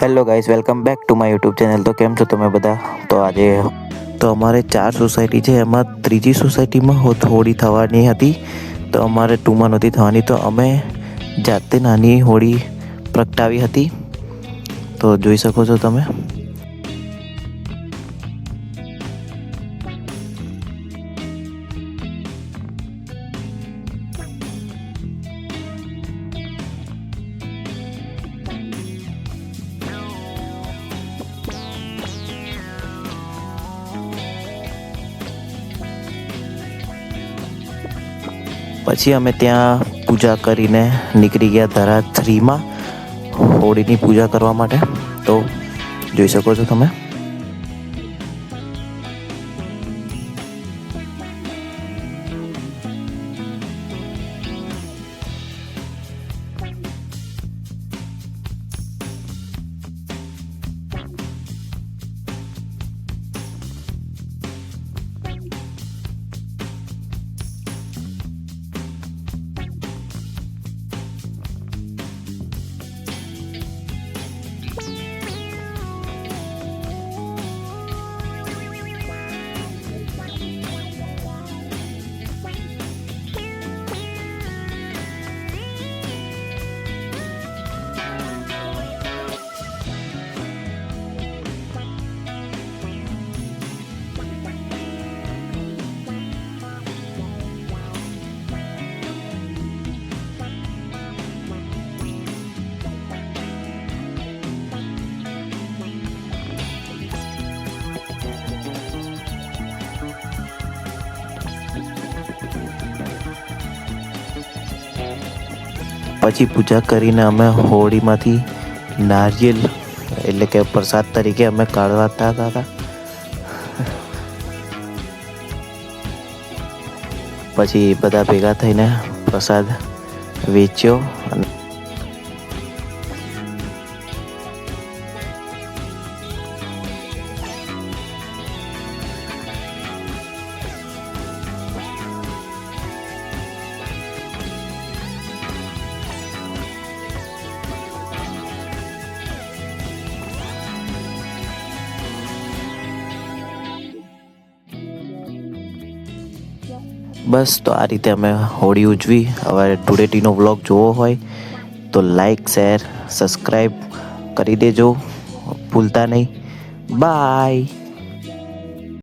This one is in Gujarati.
Hello guys, welcome back to my YouTube channel. તો કેમ છો તમે બધા? તો આજે તો અમારે 4 સોસાયટી છે, એમાં ત્રીજી સોસાયટીમાં હોળી થવાની હતી. તો અમારે 2માં નહોતી થવાની, તો અમે જાતે નાની હોળી પ્રગટાવી હતી. તો જોઈ શકો છો તમે. પછી અમે ત્યાં પૂજા કરીને નીકળી ગયા ધરા 3માં હોળીની પૂજા કરવા માટે. તો જોઈ શકો છો તમે. પછી પૂજા કરીને અમે હોળીમાંથી નારિયેલ એટલે કે પ્રસાદ તરીકે અમે કાઢવાતા હતા. પછી બધા ભેગા થઈને પ્રસાદ વેચ્યો. બસ તો આ રીતે અમે હોળી ઉજવી. હવે ધૂળેટીનો વ્લોગ જોવો હોય તો લાઈક, શેર, સબસ્ક્રાઈબ કરી દેજો, ભૂલતા નહીં. બાય.